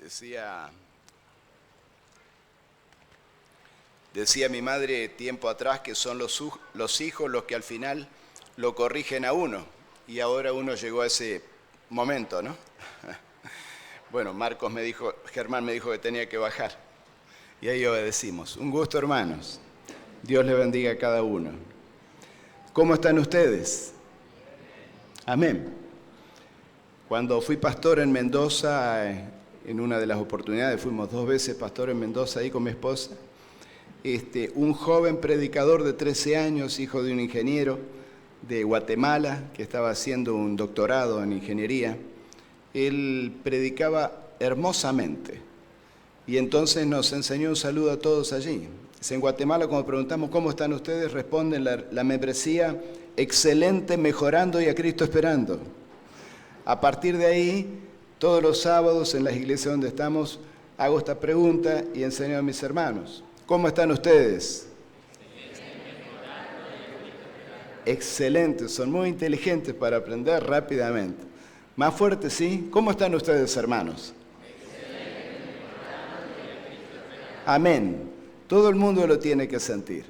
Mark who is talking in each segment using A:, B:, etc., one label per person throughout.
A: Decía mi madre tiempo atrás que son los hijos los que al final lo corrigen a uno. Y ahora uno llegó a ese momento, ¿no? Bueno, Germán me dijo que tenía que bajar. Y ahí obedecimos. Un gusto, hermanos. Dios les bendiga a cada uno. ¿Cómo están ustedes? Amén. Cuando fui pastor en Mendoza, en una de las oportunidades, fuimos 2 veces pastor en Mendoza ahí con mi esposa, un joven predicador de 13 años, hijo de un ingeniero de Guatemala, que estaba haciendo un doctorado en ingeniería, él predicaba hermosamente. Y entonces nos enseñó un saludo a todos allí. En Guatemala, cuando preguntamos cómo están ustedes, responden la membresía: excelente, mejorando y a Cristo esperando. A partir de ahí, todos los sábados en las iglesias donde estamos, hago esta pregunta y enseño a mis hermanos: ¿cómo están ustedes? Excelentes, son muy inteligentes para aprender rápidamente. Más fuerte, ¿sí? ¿Cómo están ustedes, hermanos? Amén. Todo el mundo lo tiene que sentir.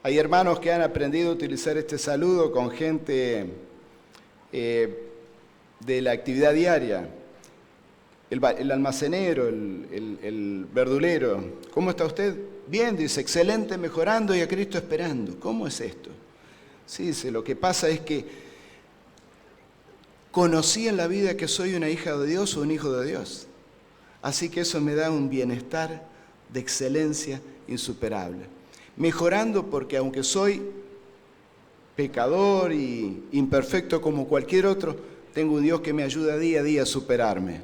A: Hay hermanos que han aprendido a utilizar este saludo con gente de la actividad diaria. El almacenero, el verdulero. ¿Cómo está usted? Bien, dice, excelente, mejorando y a Cristo esperando. ¿Cómo es esto? Sí, dice, lo que pasa es que conocí en la vida que soy una hija de Dios o un hijo de Dios. Así que eso me da un bienestar de excelencia insuperable. Mejorando porque aunque soy pecador y imperfecto como cualquier otro, tengo un Dios que me ayuda día a día a superarme.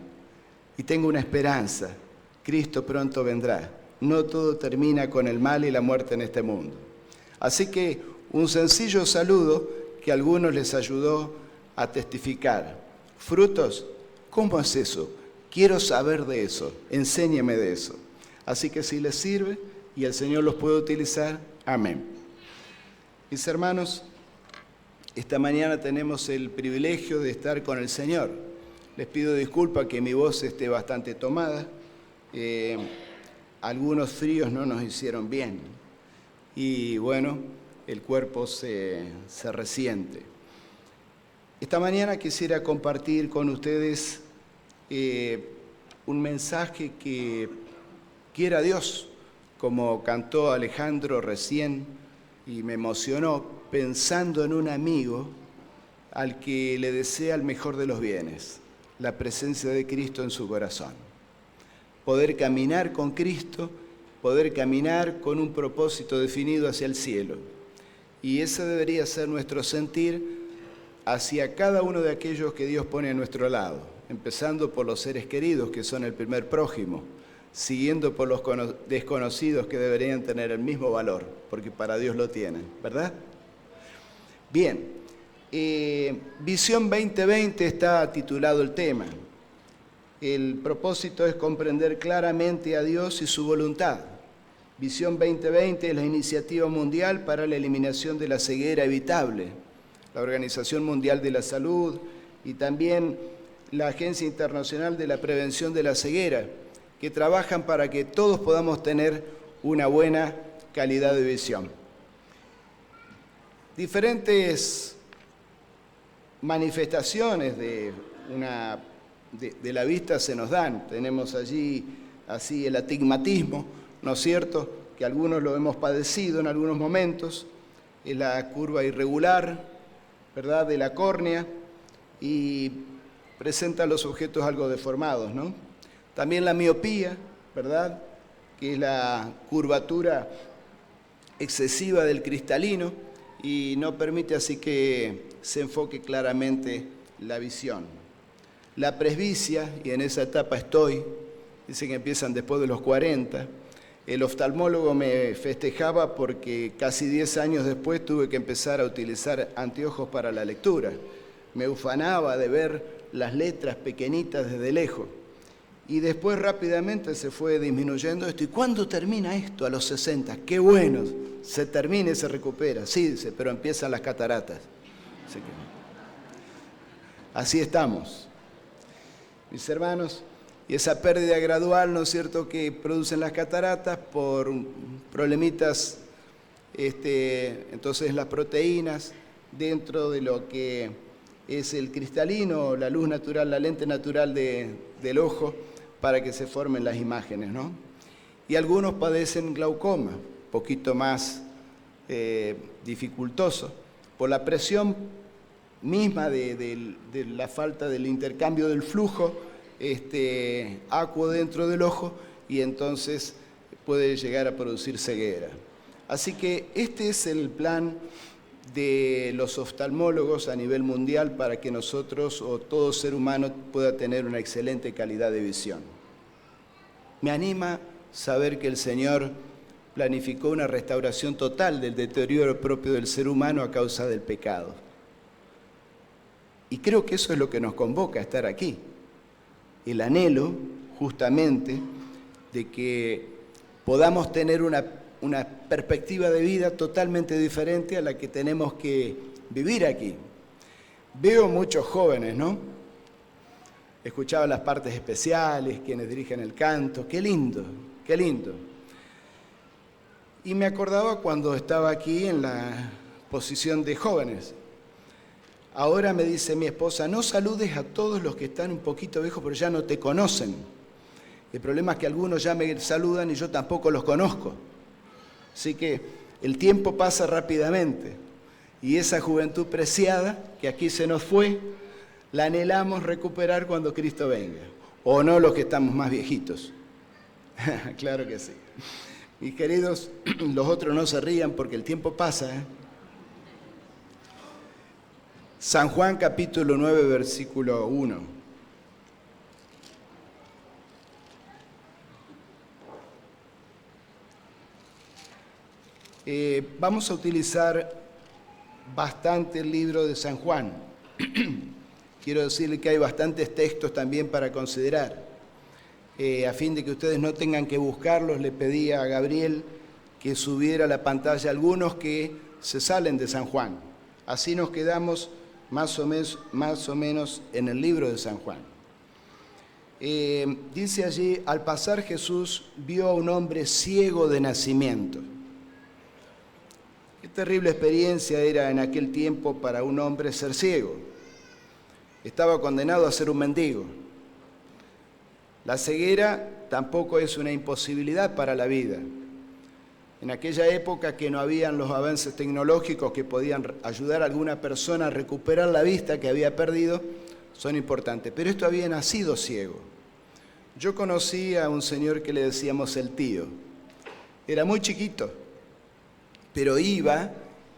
A: Y tengo una esperanza: Cristo pronto vendrá. No todo termina con el mal y la muerte en este mundo. Así que un sencillo saludo que a algunos les ayudó a testificar. ¿Frutos? ¿Cómo es eso? Quiero saber de eso. Enséñeme de eso. Así que si les sirve y el Señor los puede utilizar, amén. Mis hermanos, esta mañana tenemos el privilegio de estar con el Señor. Les pido disculpas que mi voz esté bastante tomada. Algunos fríos no nos hicieron bien. Y bueno, el cuerpo se resiente. Esta mañana quisiera compartir con ustedes un mensaje que quiera Dios, como cantó Alejandro recién, y me emocionó pensando en un amigo al que le desea el mejor de los bienes, la presencia de Cristo en su corazón. Poder caminar con Cristo, poder caminar con un propósito definido hacia el cielo. Y ese debería ser nuestro sentir hacia cada uno de aquellos que Dios pone a nuestro lado, empezando por los seres queridos, que son el primer prójimo, siguiendo por los desconocidos, que deberían tener el mismo valor, porque para Dios lo tienen, ¿verdad? Bien, Visión 2020 está titulado el tema. El propósito es comprender claramente a Dios y su voluntad. Visión 2020 es la iniciativa mundial para la eliminación de la ceguera evitable. La Organización Mundial de la Salud y también la Agencia Internacional de la Prevención de la Ceguera, que trabajan para que todos podamos tener una buena calidad de visión. Diferentes manifestaciones de la vista se nos dan. Tenemos allí así el astigmatismo, ¿no es cierto?, que algunos lo hemos padecido en algunos momentos. Es la curva irregular, ¿verdad?, de la córnea, y presenta los objetos algo deformados, ¿no? También la miopía, ¿verdad?, que es la curvatura excesiva del cristalino y no permite así que se enfoque claramente la visión. La presbicia, y en esa etapa estoy, dicen que empiezan después de los 40. El oftalmólogo me festejaba porque casi 10 años después tuve que empezar a utilizar anteojos para la lectura. Me ufanaba de ver las letras pequeñitas desde lejos. Y después rápidamente se fue disminuyendo esto. ¿Y cuándo termina esto? A los 60. ¡Qué bueno! Se termina y se recupera. Sí, dice, pero empiezan las cataratas. Así estamos. Mis hermanos, Y esa pérdida gradual, ¿no es cierto?, que producen las cataratas por problemitas, entonces las proteínas dentro de lo que es el cristalino, la luz natural, la lente natural del ojo, para que se formen las imágenes, ¿no? Y algunos padecen glaucoma, un poquito más dificultoso, por la presión misma de la falta del intercambio del flujo acuo dentro del ojo, y entonces puede llegar a producir ceguera. Así que este es el plan de los oftalmólogos a nivel mundial para que nosotros o todo ser humano pueda tener una excelente calidad de visión. Me anima saber que el Señor planificó una restauración total del deterioro propio del ser humano a causa del pecado. Y creo que eso es lo que nos convoca a estar aquí. El anhelo, justamente, de que podamos tener una perspectiva de vida totalmente diferente a la que tenemos que vivir aquí. Veo muchos jóvenes, ¿no? Escuchaba las partes especiales, quienes dirigen el canto. ¡Qué lindo! ¡Qué lindo! Y me acordaba cuando estaba aquí en la posición de jóvenes. Ahora me dice mi esposa, no saludes a todos los que están un poquito viejos, pero ya no te conocen. El problema es que algunos ya me saludan y yo tampoco los conozco. Así que el tiempo pasa rápidamente y esa juventud preciada que aquí se nos fue, la anhelamos recuperar cuando Cristo venga. O no los que estamos más viejitos. Claro que sí. Mis queridos, los otros no se rían porque el tiempo pasa, ¿eh? San Juan capítulo 9, versículo 1. Vamos a utilizar bastante el libro de San Juan. Quiero decirle que hay bastantes textos también para considerar. A fin de que ustedes no tengan que buscarlos, le pedí a Gabriel que subiera a la pantalla algunos que se salen de San Juan. Así nos quedamos más o menos en el libro de San Juan. Dice allí, al pasar Jesús vio a un hombre ciego de nacimiento. Qué terrible experiencia era en aquel tiempo para un hombre ser ciego. Estaba condenado a ser un mendigo. La ceguera tampoco es una imposibilidad para la vida. En aquella época que no habían los avances tecnológicos que podían ayudar a alguna persona a recuperar la vista que había perdido, son importantes. Pero esto había nacido ciego. Yo conocí a un señor que le decíamos el tío. Era muy chiquito, pero iba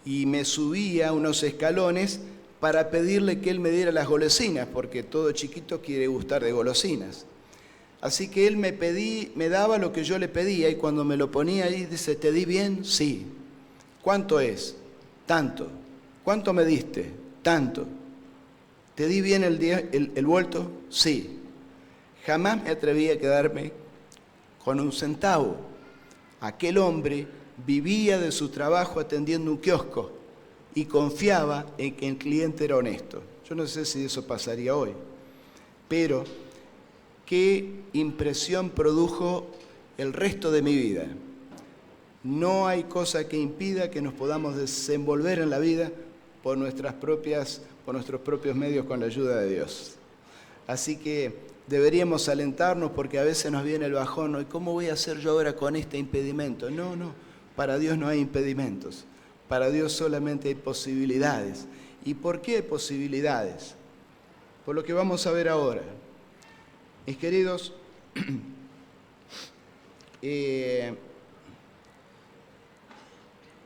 A: y me subía unos escalones para pedirle que él me diera las golosinas, porque todo chiquito quiere gustar de golosinas. Así que él me daba lo que yo le pedía y cuando me lo ponía ahí, dice, ¿te di bien? Sí. ¿Cuánto es? Tanto. ¿Cuánto me diste? Tanto. ¿Te di bien el vuelto? Sí. Jamás me atreví a quedarme con un centavo. Aquel hombre vivía de su trabajo atendiendo un kiosco y confiaba en que el cliente era honesto. Yo no sé si eso pasaría hoy, pero qué impresión produjo el resto de mi vida. No hay cosa que impida que nos podamos desenvolver en la vida por nuestros propios medios con la ayuda de Dios. Así que deberíamos alentarnos porque a veces nos viene el bajón, ¿no? ¿Y cómo voy a hacer yo ahora con este impedimento? No, para Dios no hay impedimentos. Para Dios solamente hay posibilidades. ¿Y por qué posibilidades? Por lo que vamos a ver ahora. Mis queridos,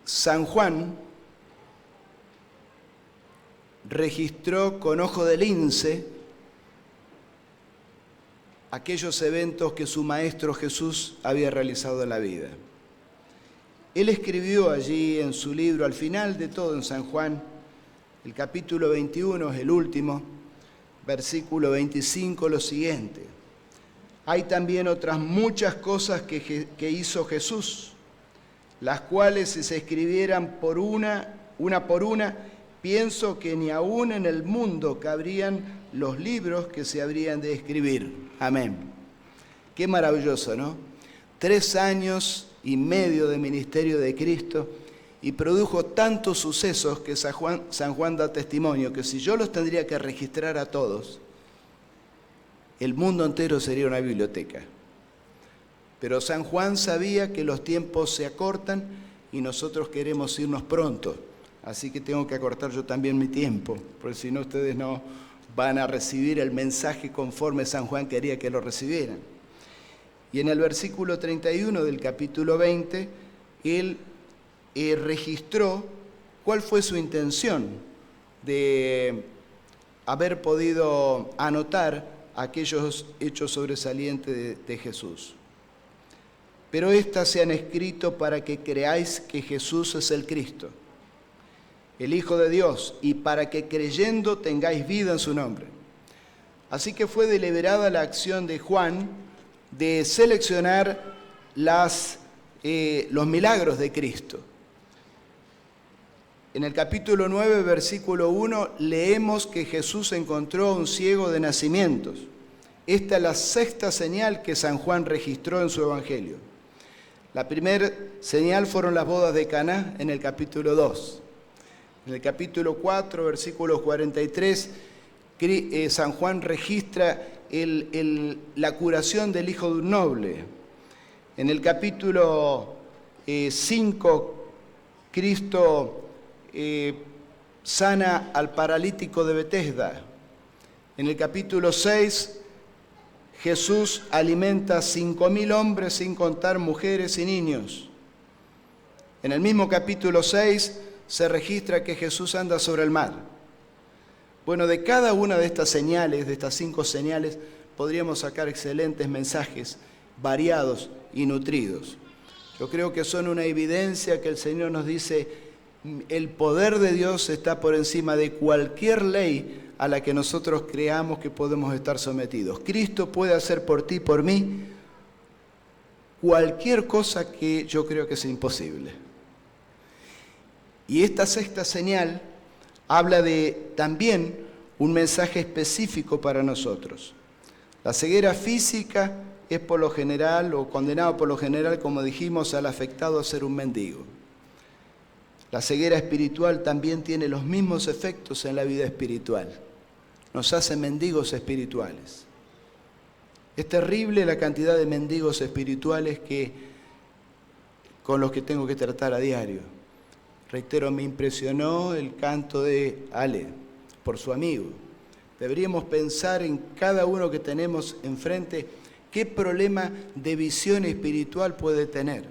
A: San Juan registró con ojo de lince aquellos eventos que su maestro Jesús había realizado en la vida. Él escribió allí en su libro, al final de todo en San Juan, el capítulo 21 es el último, versículo 25, lo siguiente. Hay también otras muchas cosas que hizo Jesús, las cuales si se escribieran una por una, pienso que ni aún en el mundo cabrían los libros que se habrían de escribir. Amén.
B: Qué maravilloso, ¿no? 3 años y medio de ministerio de Cristo y produjo tantos sucesos que San Juan da testimonio que si yo los tendría que registrar a todos, el mundo entero sería una biblioteca. Pero San Juan sabía que los tiempos se acortan y nosotros queremos irnos pronto. Así que tengo que acortar yo también mi tiempo, porque si no ustedes no van a recibir el mensaje conforme San Juan quería que lo recibieran. Y en el versículo 31 del capítulo 20, él registró cuál fue su intención de haber podido anotar aquellos hechos sobresalientes de Jesús. Pero éstas se han escrito para que creáis que Jesús es el Cristo, el Hijo de Dios, y para que creyendo tengáis vida en su nombre. Así que fue deliberada la acción de Juan de seleccionar los milagros de Cristo. En el capítulo 9, versículo 1, leemos que Jesús encontró a un ciego de nacimientos. Esta es la 6ª señal que San Juan registró en su evangelio. La primera señal fueron las bodas de Caná en el capítulo 2. En el capítulo 4, versículo 43, San Juan registra la curación del hijo de un noble. En el capítulo 5, Cristo sana al paralítico de Betesda. En el capítulo 6, Jesús alimenta a 5.000 hombres sin contar mujeres y niños. En el mismo capítulo 6 se registra que Jesús anda sobre el mar. Bueno, de cada una de estas señales, de estas 5 señales, podríamos sacar excelentes mensajes variados y nutridos. Yo creo que son una evidencia que el Señor nos dice: el poder de Dios está por encima de cualquier ley a la que nosotros creamos que podemos estar sometidos. Cristo puede hacer por ti, por mí, cualquier cosa que yo creo que es imposible. Y esta 6ª señal habla de también un mensaje específico para nosotros. La ceguera física es por lo general, o condenado por lo general, como dijimos, al afectado a ser un mendigo. La ceguera espiritual también tiene los mismos efectos en la vida espiritual. Nos hace mendigos espirituales. Es terrible la cantidad de mendigos espirituales con los que tengo que tratar a diario. Reitero, me impresionó el canto de Ale por su amigo. Deberíamos pensar en cada uno que tenemos enfrente qué problema de visión espiritual puede tener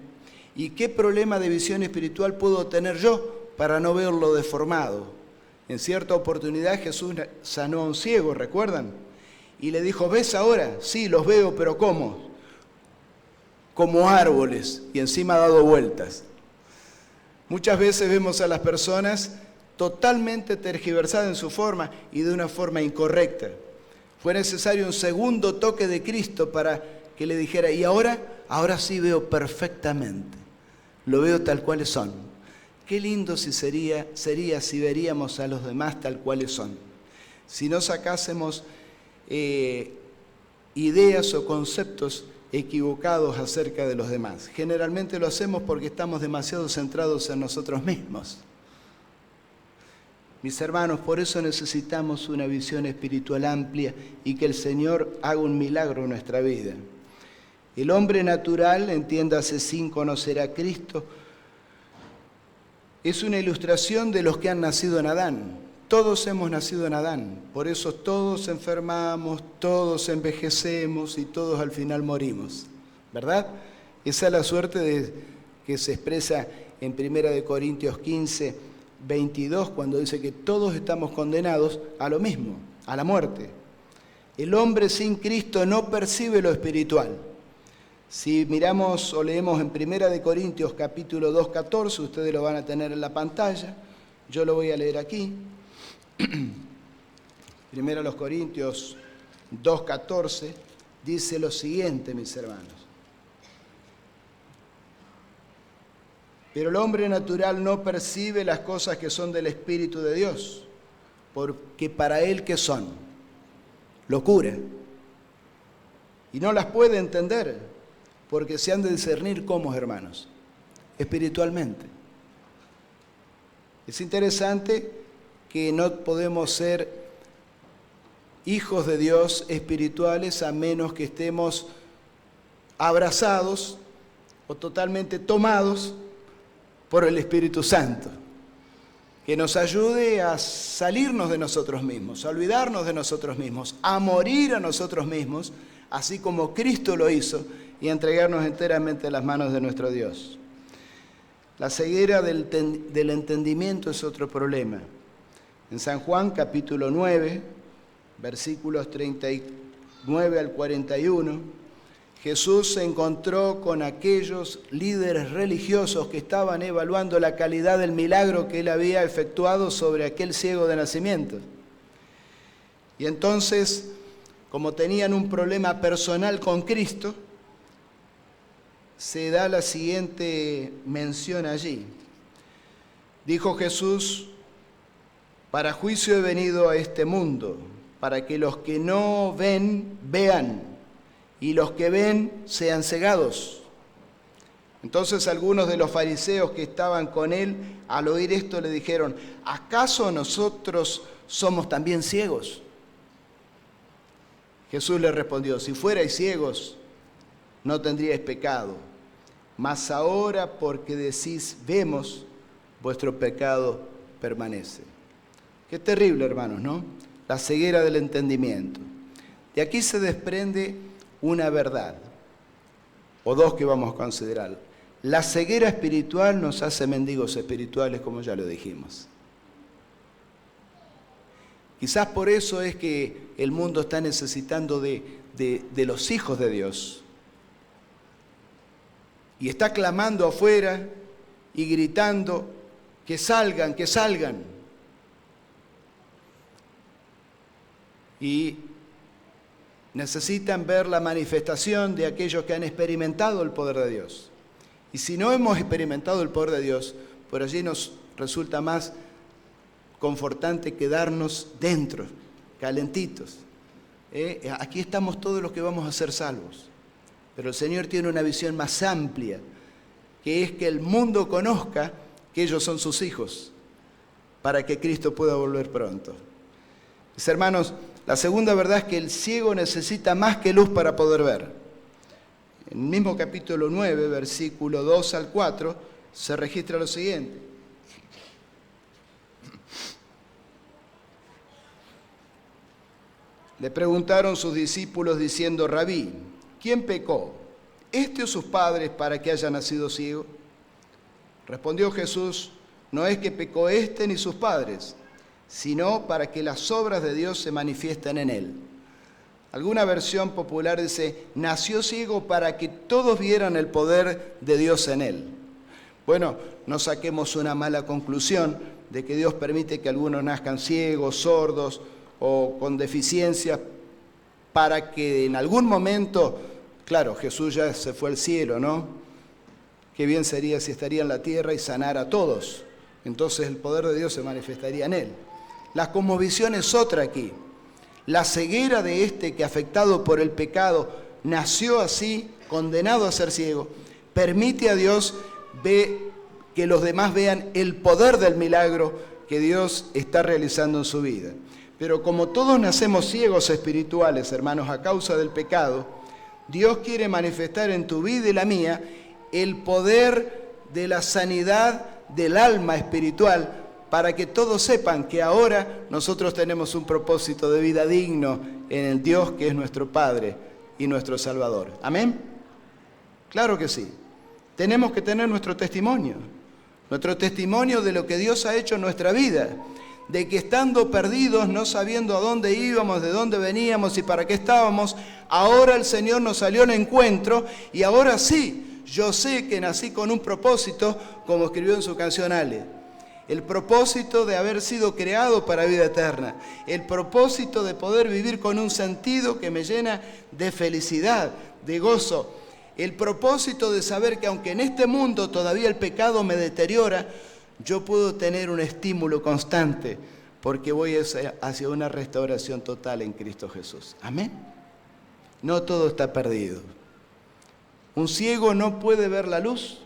B: y qué problema de visión espiritual puedo tener yo para no verlo deformado. En cierta oportunidad Jesús sanó a un ciego, ¿recuerdan? Y le dijo: ¿ves ahora? Sí, los veo, pero ¿cómo? Como árboles, y encima ha dado vueltas. Muchas veces vemos a las personas totalmente tergiversadas en su forma y de una forma incorrecta. Fue necesario un segundo toque de Cristo para que le dijera: y ahora sí veo perfectamente, lo veo tal cuales son. Qué lindo sería si veríamos a los demás tal cuales son. Si no sacásemos ideas o conceptos equivocados acerca de los demás. Generalmente lo hacemos porque estamos demasiado centrados en nosotros mismos. Mis hermanos, por eso necesitamos una visión espiritual amplia y que el Señor haga un milagro en nuestra vida. El hombre natural, entiéndase, sin conocer a Cristo, es una ilustración de los que han nacido en Adán. Todos hemos nacido en Adán, por eso todos enfermamos, todos envejecemos y todos al final morimos, ¿verdad? Esa es la suerte que se expresa en 1 Corintios 15, 22, cuando dice que todos estamos condenados a lo mismo, a la muerte. El hombre sin Cristo no percibe lo espiritual. Si miramos o leemos en 1 Corintios capítulo 2, 14, ustedes lo van a tener en la pantalla, yo lo voy a leer aquí. 1 Corintios 2, 14 dice lo siguiente, mis hermanos: pero el hombre natural no percibe las cosas que son del Espíritu de Dios, porque para él, ¿qué son? Locura. y no las puede entender, porque se han de discernir cómo, hermanos, espiritualmente. Es interesante que no podemos ser hijos de Dios espirituales a menos que estemos abrazados o totalmente tomados por el Espíritu Santo, que nos ayude a salirnos de nosotros mismos, a olvidarnos de nosotros mismos, a morir a nosotros mismos, así como Cristo lo hizo, y a entregarnos enteramente a las manos de nuestro Dios. La ceguera del entendimiento es otro problema. En San Juan capítulo 9, versículos 39 al 41, Jesús se encontró con aquellos líderes religiosos que estaban evaluando la calidad del milagro que él había efectuado sobre aquel ciego de nacimiento. Y entonces, como tenían un problema personal con Cristo, se da la siguiente mención allí. Dijo Jesús: para juicio he venido a este mundo, para que los que no ven, vean, y los que ven sean cegados. Entonces algunos de los fariseos que estaban con él, al oír esto, le dijeron: ¿acaso nosotros somos también ciegos? Jesús les respondió: si fuerais ciegos, no tendríais pecado, mas ahora porque decís vemos, vuestro pecado permanece. Qué terrible, hermanos, ¿no? La ceguera del entendimiento. De aquí se desprende una verdad, o dos que vamos a considerar. La ceguera espiritual nos hace mendigos espirituales, como ya lo dijimos. Quizás por eso es que el mundo está necesitando de los hijos de Dios. Y está clamando afuera y gritando que salgan, que salgan. Y necesitan ver la manifestación de aquellos que han experimentado el poder de Dios. Y si no hemos experimentado el poder de Dios, por allí nos resulta más confortante quedarnos dentro, calentitos. Aquí estamos todos los que vamos a ser salvos. Pero el Señor tiene una visión más amplia, que es que el mundo conozca que ellos son sus hijos, para que Cristo pueda volver pronto. Mis hermanos, la segunda verdad es que el ciego necesita más que luz para poder ver. En el mismo capítulo 9, versículo 2 al 4, se registra lo siguiente. Le preguntaron sus discípulos diciendo: Rabí, ¿quién pecó, este o sus padres, para que haya nacido ciego? Respondió Jesús: no es que pecó este ni sus padres, sino para que las obras de Dios se manifiesten en él. Alguna versión popular dice: nació ciego para que todos vieran el poder de Dios en él. Bueno, no saquemos una mala conclusión de que Dios permite que algunos nazcan ciegos, sordos o con deficiencias, para que en algún momento, claro, Jesús ya se fue al cielo, ¿no? Qué bien sería si estaría en la tierra y sanara a todos. Entonces el poder de Dios se manifestaría en él. La cosmovisión es otra aquí. La ceguera de este que, afectado por el pecado, nació así, condenado a ser ciego, permite a Dios que los demás vean el poder del milagro que Dios está realizando en su vida. Pero como todos nacemos ciegos espirituales, hermanos, a causa del pecado, Dios quiere manifestar en tu vida y la mía el poder de la sanidad del alma espiritual, para que todos sepan que ahora nosotros tenemos un propósito de vida digno en el Dios que es nuestro Padre y nuestro Salvador. ¿Amén? Claro que sí. Tenemos que tener nuestro testimonio de lo que Dios ha hecho en nuestra vida, de que estando perdidos, no sabiendo a dónde íbamos, de dónde veníamos y para qué estábamos, ahora el Señor nos salió al encuentro y ahora sí, yo sé que nací con un propósito, como escribió en su canción Ale. El propósito de haber sido creado para vida eterna. El propósito de poder vivir con un sentido que me llena de felicidad, de gozo. El propósito de saber que aunque en este mundo todavía el pecado me deteriora, yo puedo tener un estímulo constante porque voy hacia una restauración total en Cristo Jesús. Amén. no todo está perdido. Un ciego no puede ver la luz,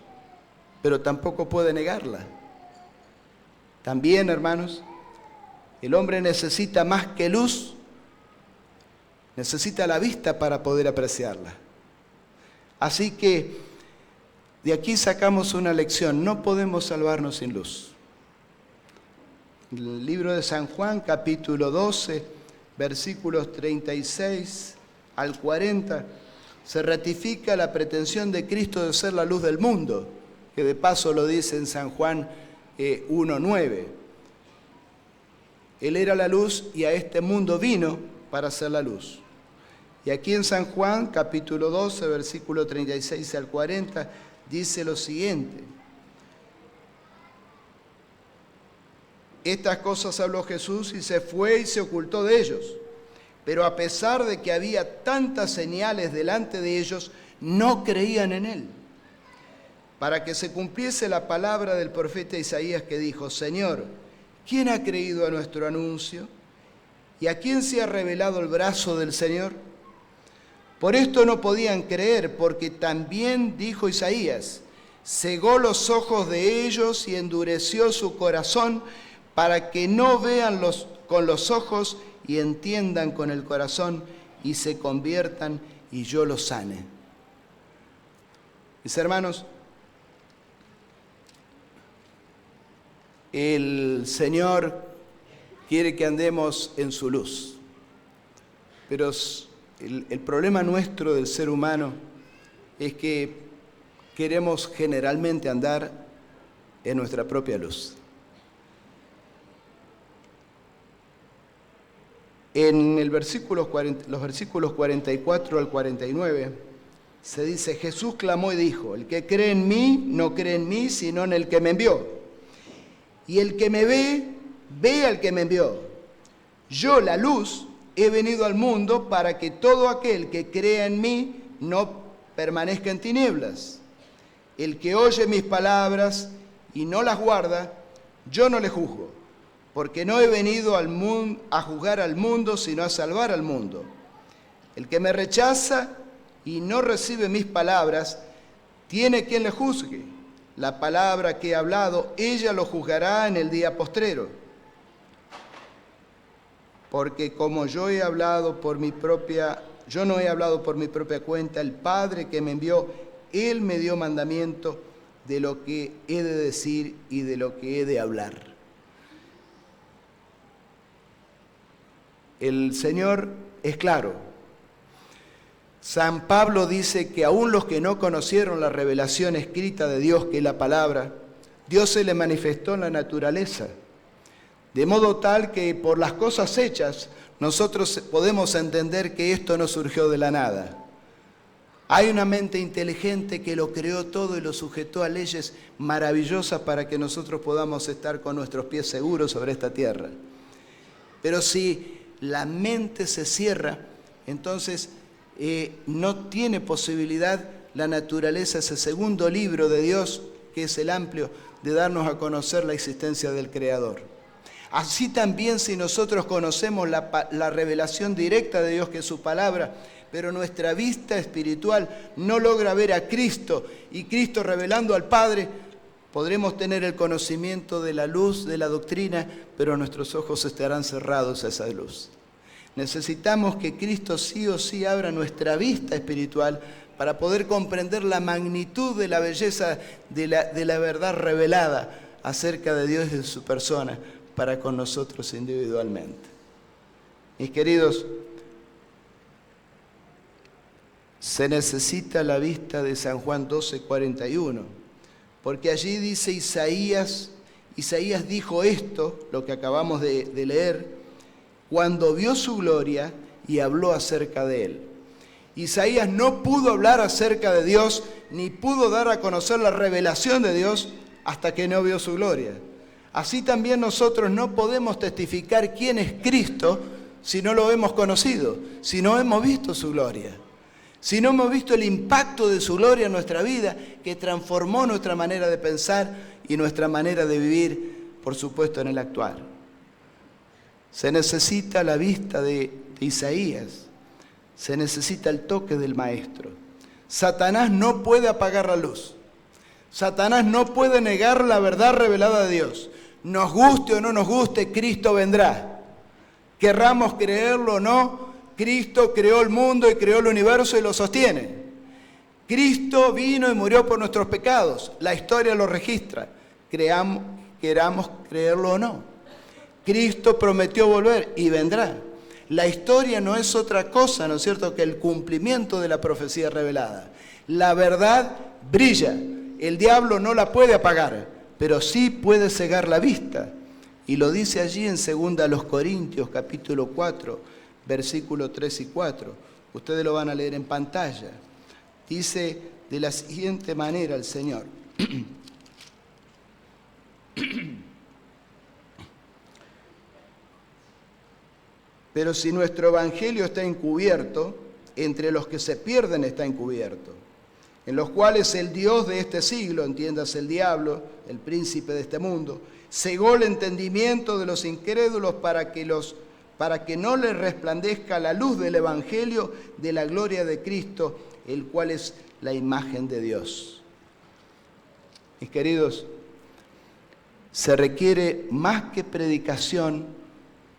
B: pero tampoco puede negarla. También, hermanos, el hombre necesita más que luz, necesita la vista para poder apreciarla. Así que de aquí sacamos una lección: no podemos salvarnos sin luz. El libro de San Juan, capítulo 12, versículos 36 al 40, se ratifica la pretensión de Cristo de ser la luz del mundo, que de paso lo dice en San Juan 1:9. Él era la luz y a este mundo vino para ser la luz. Y aquí en San Juan, capítulo 12, versículo 36 al 40, dice lo siguiente: estas cosas habló Jesús y se fue y se ocultó de ellos. Pero a pesar de que había tantas señales delante de ellos, no creían en él. Para que se cumpliese la palabra del profeta Isaías que dijo: Señor, ¿quién ha creído a nuestro anuncio? ¿Y a quién se ha revelado el brazo del Señor? Por esto no podían creer, porque también dijo Isaías: cegó los ojos de ellos y endureció su corazón, para que no vean con los ojos y entiendan con el corazón y se conviertan y yo los sane. Mis hermanos, el Señor quiere que andemos en su luz, pero el problema nuestro del ser humano es que queremos generalmente andar en nuestra propia luz. En los versículos 44 al 49 se dice: Jesús clamó y dijo: el que cree en mí no cree en mí, sino en el que me envió. Y el que me ve, ve al que me envió. Yo, la luz, he venido al mundo para que todo aquel que crea en mí no permanezca en tinieblas. El que oye mis palabras y no las guarda, yo no le juzgo, porque no he venido al mundo a juzgar al mundo, sino a salvar al mundo. El que me rechaza y no recibe mis palabras, tiene quien le juzgue. La palabra que he hablado, ella lo juzgará en el día postrero. Porque como yo no he hablado por mi propia cuenta, el Padre que me envió, Él me dio mandamiento de lo que he de decir y de lo que he de hablar. El Señor es claro. San Pablo dice que aún los que no conocieron la revelación escrita de Dios, que es la palabra, Dios se le manifestó en la naturaleza, de modo tal que por las cosas hechas nosotros podemos entender que esto no surgió de la nada. Hay una mente inteligente que lo creó todo y lo sujetó a leyes maravillosas para que nosotros podamos estar con nuestros pies seguros sobre esta tierra. Pero si la mente se cierra, entonces no tiene posibilidad la naturaleza, ese segundo libro de Dios, que es el amplio, de darnos a conocer la existencia del Creador. Así también, si nosotros conocemos la revelación directa de Dios, que es su palabra, pero nuestra vista espiritual no logra ver a Cristo, y Cristo revelando al Padre, podremos tener el conocimiento de la luz, de la doctrina, pero nuestros ojos estarán cerrados a esa luz. Necesitamos que Cristo sí o sí abra nuestra vista espiritual para poder comprender la magnitud de la belleza de la verdad revelada acerca de Dios y de su persona para con nosotros individualmente. Mis queridos, se necesita la vista de San Juan 12:41, porque allí dice Isaías dijo esto, lo que acabamos de leer, cuando vio su gloria y habló acerca de él. Isaías no pudo hablar acerca de Dios, ni pudo dar a conocer la revelación de Dios hasta que no vio su gloria. Así también nosotros no podemos testificar quién es Cristo si no lo hemos conocido, si no hemos visto su gloria, si no hemos visto el impacto de su gloria en nuestra vida, que transformó nuestra manera de pensar y nuestra manera de vivir, por supuesto, en el actuar. Se necesita la vista de Isaías Se necesita el toque del Maestro. Satanás no puede apagar la luz. Satanás no puede negar la verdad revelada de Dios. Nos guste o no nos guste, Cristo vendrá. Querramos creerlo o no, Cristo creó el mundo y creó el universo y lo sostiene. Cristo vino y murió por nuestros pecados. La historia lo registra. Queramos creerlo o no. Cristo prometió volver y vendrá. La historia no es otra cosa, ¿no es cierto?, que el cumplimiento de la profecía revelada. La verdad brilla. El diablo no la puede apagar, pero sí puede cegar la vista. Y lo dice allí en 2 Corintios, capítulo 4, versículos 3 y 4. Ustedes lo van a leer en pantalla. Dice de la siguiente manera el Señor. Pero si nuestro evangelio está encubierto, entre los que se pierden está encubierto, en los cuales el Dios de este siglo, entiéndase el diablo, el príncipe de este mundo, cegó el entendimiento de los incrédulos para que no les resplandezca la luz del evangelio de la gloria de Cristo, el cual es la imagen de Dios. Mis queridos, se requiere más que predicación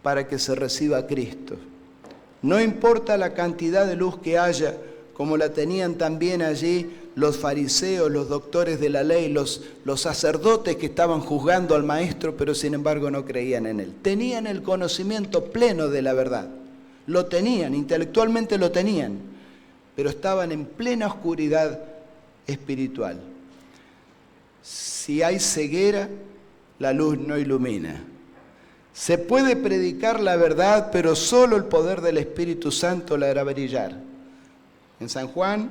B: para que se reciba a Cristo. No importa la cantidad de luz que haya, como la tenían también allí los fariseos, los doctores de la ley, los sacerdotes que estaban juzgando al Maestro, pero sin embargo no creían en él. Tenían el conocimiento pleno de la verdad. Lo tenían, intelectualmente lo tenían, pero estaban en plena oscuridad espiritual. Si hay ceguera, la luz no ilumina. Se puede predicar la verdad, pero solo el poder del Espíritu Santo la hará brillar. En San Juan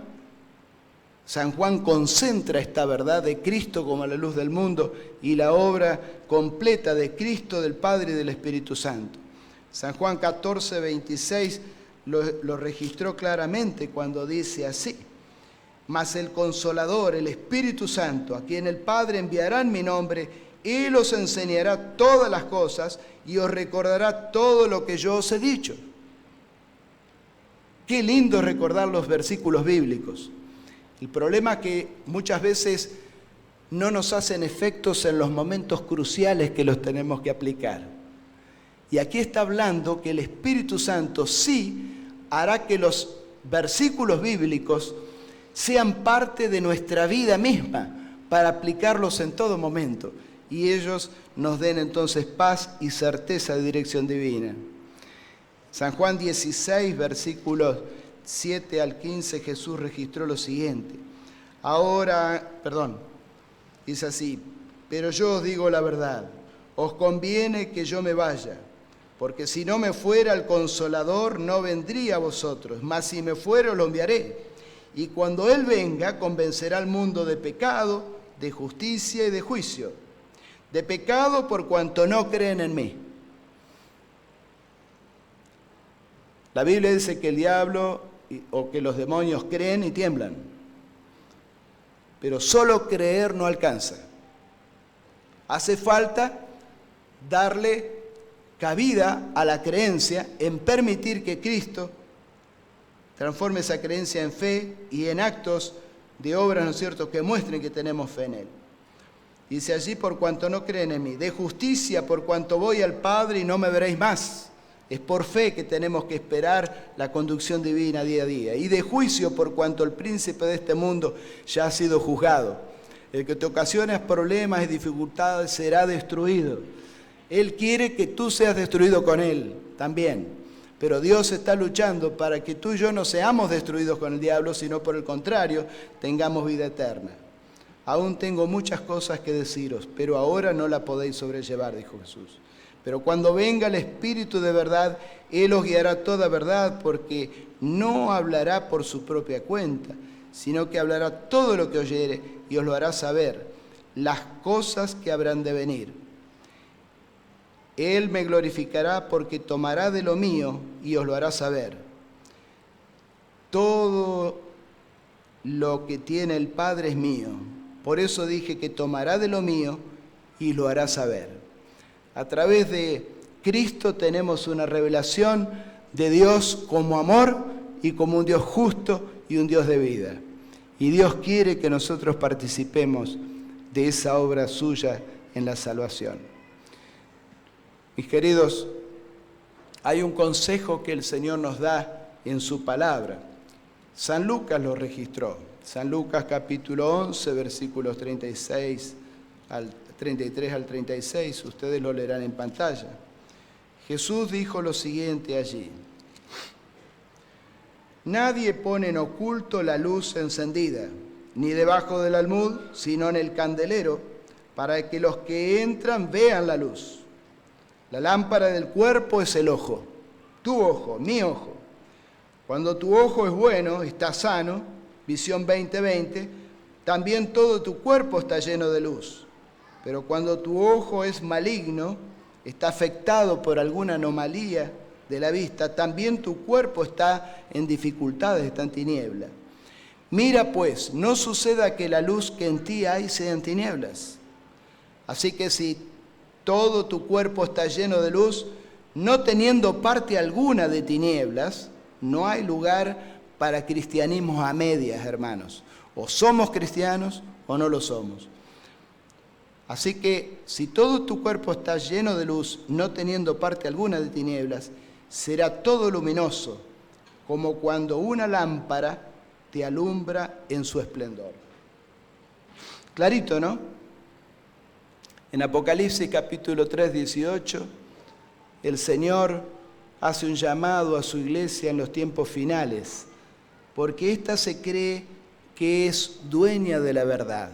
B: concentra esta verdad de Cristo como la luz del mundo y la obra completa de Cristo, del Padre y del Espíritu Santo. San Juan 14, 26 lo registró claramente cuando dice así: mas el Consolador, el Espíritu Santo, a quien el Padre enviará en mi nombre, Él os enseñará todas las cosas y os recordará todo lo que yo os he dicho. Qué lindo recordar los versículos bíblicos. El problema es que muchas veces no nos hacen efectos en los momentos cruciales que los tenemos que aplicar. Y aquí está hablando que el Espíritu Santo sí hará que los versículos bíblicos sean parte de nuestra vida misma para aplicarlos en todo momento. Y ellos nos den entonces paz y certeza de dirección divina. San Juan 16, versículos 7 al 15, Jesús registró lo siguiente. Dice así: pero yo os digo la verdad, os conviene que yo me vaya, porque si no me fuera el Consolador no vendría a vosotros, mas si me fuera lo enviaré. Y cuando Él venga, convencerá al mundo de pecado, de justicia y de juicio. De pecado por cuanto no creen en mí. La Biblia dice que el diablo o que los demonios creen y tiemblan. Pero solo creer no alcanza. Hace falta darle cabida a la creencia en permitir que Cristo transforme esa creencia en fe y en actos de obras, ¿no es cierto?, que muestren que tenemos fe en Él. Dice allí: por cuanto no creen en mí. De justicia, por cuanto voy al Padre y no me veréis más. Es por fe que tenemos que esperar la conducción divina día a día. Y de juicio, por cuanto el príncipe de este mundo ya ha sido juzgado. El que te ocasiona problemas y dificultades será destruido. Él quiere que tú seas destruido con él también. Pero Dios está luchando para que tú y yo no seamos destruidos con el diablo, sino por el contrario, tengamos vida eterna. Aún tengo muchas cosas que deciros, pero ahora no la podéis sobrellevar, dijo Jesús. Pero cuando venga el Espíritu de verdad, Él os guiará toda verdad, porque no hablará por su propia cuenta, sino que hablará todo lo que oyere y os lo hará saber, las cosas que habrán de venir. Él me glorificará porque tomará de lo mío y os lo hará saber. Todo lo que tiene el Padre es mío. Por eso dije que tomará de lo mío y lo hará saber. A través de Cristo tenemos una revelación de Dios como amor y como un Dios justo y un Dios de vida. Y Dios quiere que nosotros participemos de esa obra suya en la salvación. Mis queridos, hay un consejo que el Señor nos da en su palabra. San Lucas lo registró. San Lucas capítulo 11, versículos 33 al 36, ustedes lo leerán en pantalla. Jesús dijo lo siguiente allí: nadie pone en oculto la luz encendida, ni debajo del almud, sino en el candelero, para que los que entran vean la luz. La lámpara del cuerpo es el ojo, tu ojo, mi ojo. Cuando tu ojo es bueno, está sano, visión 20/20, también todo tu cuerpo está lleno de luz. Pero cuando tu ojo es maligno, está afectado por alguna anomalía de la vista, también tu cuerpo está en dificultades, está en tiniebla. Mira pues, no suceda que la luz que en ti hay sea en tinieblas. Así que si todo tu cuerpo está lleno de luz, no teniendo parte alguna de tinieblas, no hay lugar para cristianismos a medias, hermanos. O somos cristianos o no lo somos. Así que si todo tu cuerpo está lleno de luz, no teniendo parte alguna de tinieblas, será todo luminoso, como cuando una lámpara te alumbra en su esplendor. Clarito, ¿no? En Apocalipsis capítulo 3, 18, el Señor hace un llamado a su iglesia en los tiempos finales, porque ésta se cree que es dueña de la verdad.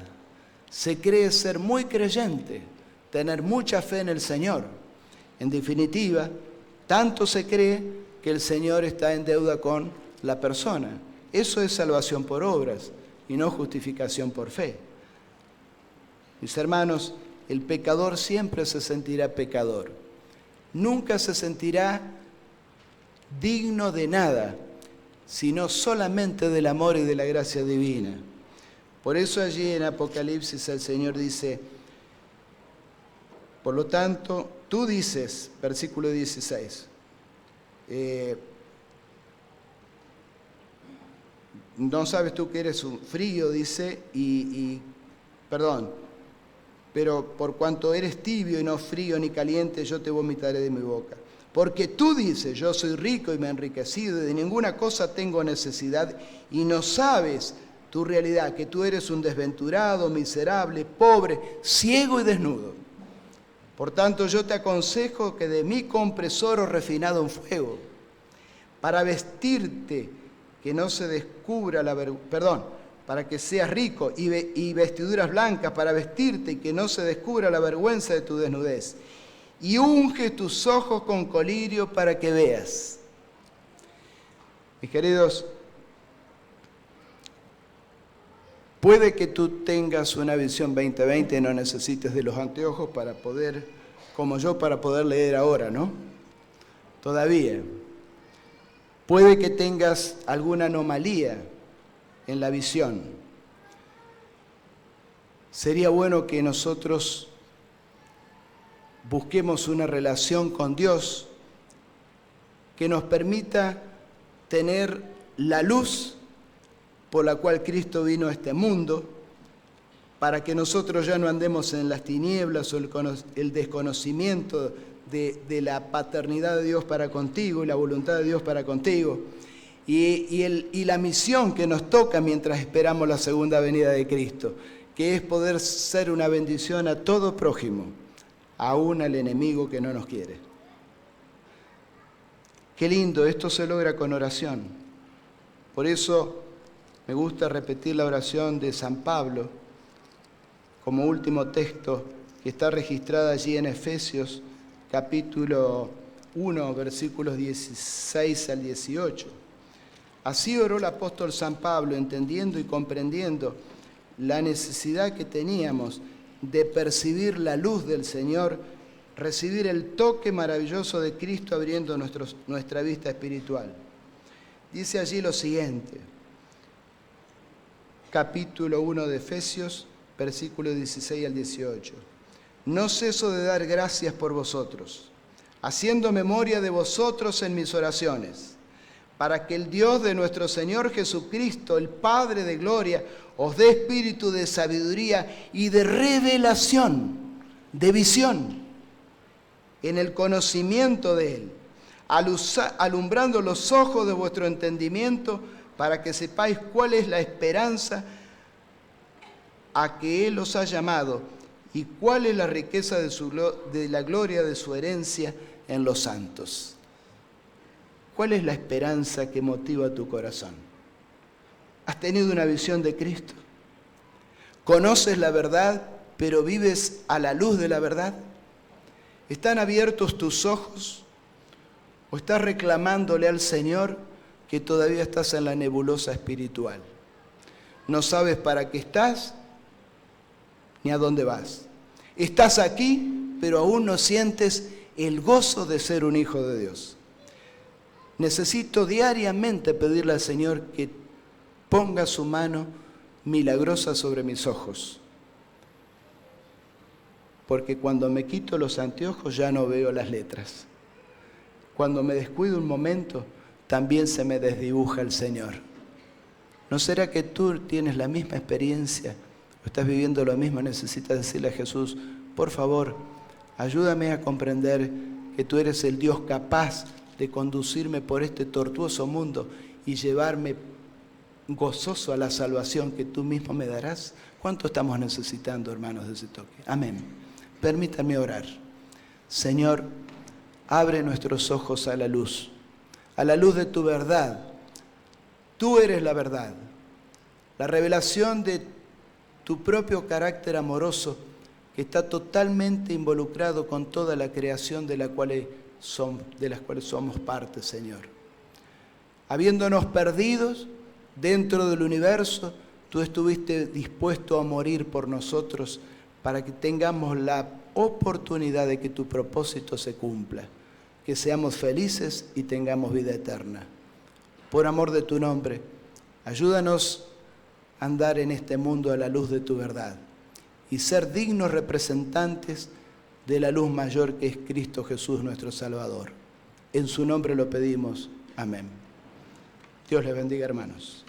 B: Se cree ser muy creyente, tener mucha fe en el Señor. En definitiva, tanto se cree que el Señor está en deuda con la persona. Eso es salvación por obras y no justificación por fe. Mis hermanos, el pecador siempre se sentirá pecador. Nunca se sentirá digno de nada, sino solamente del amor y de la gracia divina. Por eso allí en Apocalipsis el Señor dice, por lo tanto, tú dices, versículo 16, no sabes tú que eres un frío, dice, pero por cuanto eres tibio y no frío ni caliente, yo te vomitaré de mi boca. Porque tú dices, yo soy rico y me he enriquecido y de ninguna cosa tengo necesidad, y no sabes tu realidad, que tú eres un desventurado, miserable, pobre, ciego y desnudo. Por tanto, yo te aconsejo que de mí compres oro refinado en fuego, para vestirte, que no se descubra para que seas rico, y vestiduras blancas para vestirte y que no se descubra la vergüenza de tu desnudez. Y unge tus ojos con colirio para que veas. Mis queridos, puede que tú tengas una visión 20/20 y no necesites de los anteojos para poder, como yo, para poder leer ahora, ¿no? Todavía. Puede que tengas alguna anomalía en la visión. Sería bueno que nosotros busquemos una relación con Dios que nos permita tener la luz por la cual Cristo vino a este mundo, para que nosotros ya no andemos en las tinieblas o el desconocimiento de la paternidad de Dios para contigo y la voluntad de Dios para contigo, y la misión que nos toca mientras esperamos la segunda venida de Cristo, que es poder ser una bendición a todo prójimo, aún al enemigo que no nos quiere. Qué lindo, esto se logra con oración. Por eso me gusta repetir la oración de San Pablo como último texto, que está registrada allí en Efesios capítulo 1, versículos 16 al 18. Así oró el apóstol San Pablo, entendiendo y comprendiendo la necesidad que teníamos de percibir la luz del Señor, recibir el toque maravilloso de Cristo abriendo nuestra vista espiritual. Dice allí lo siguiente, capítulo 1 de Efesios, versículos 16 al 18. No ceso de dar gracias por vosotros, haciendo memoria de vosotros en mis oraciones, para que el Dios de nuestro Señor Jesucristo, el Padre de gloria, os dé espíritu de sabiduría y de revelación, de visión, en el conocimiento de Él, alumbrando los ojos de vuestro entendimiento, para que sepáis cuál es la esperanza a que Él os ha llamado y cuál es la riqueza de la gloria de su herencia en los santos. ¿Cuál es la esperanza que motiva tu corazón? ¿Has tenido una visión de Cristo? ¿Conoces la verdad, pero vives a la luz de la verdad? ¿Están abiertos tus ojos? ¿O estás reclamándole al Señor que todavía estás en la nebulosa espiritual? No sabes para qué estás ni a dónde vas. Estás aquí, pero aún no sientes el gozo de ser un hijo de Dios. Necesito diariamente pedirle al Señor que ponga su mano milagrosa sobre mis ojos. Porque cuando me quito los anteojos ya no veo las letras. Cuando me descuido un momento, también se me desdibuja el Señor. ¿No será que tú tienes la misma experiencia o estás viviendo lo mismo? Necesitas decirle a Jesús, por favor, ayúdame a comprender que tú eres el Dios capaz de conducirme por este tortuoso mundo y llevarme gozoso a la salvación que tú mismo me darás. ¿Cuánto estamos necesitando, hermanos, de ese toque? Amén. Permítanme orar. Señor, abre nuestros ojos a la luz de tu verdad. Tú eres la verdad, la revelación de tu propio carácter amoroso que está totalmente involucrado con toda la creación de las cuales somos parte, Señor. Habiéndonos perdidos dentro del universo, tú estuviste dispuesto a morir por nosotros para que tengamos la oportunidad de que tu propósito se cumpla, que seamos felices y tengamos vida eterna. Por amor de tu nombre, ayúdanos a andar en este mundo a la luz de tu verdad y ser dignos representantes de la luz mayor que es Cristo Jesús nuestro Salvador. En su nombre lo pedimos. Amén. Dios les bendiga, hermanos.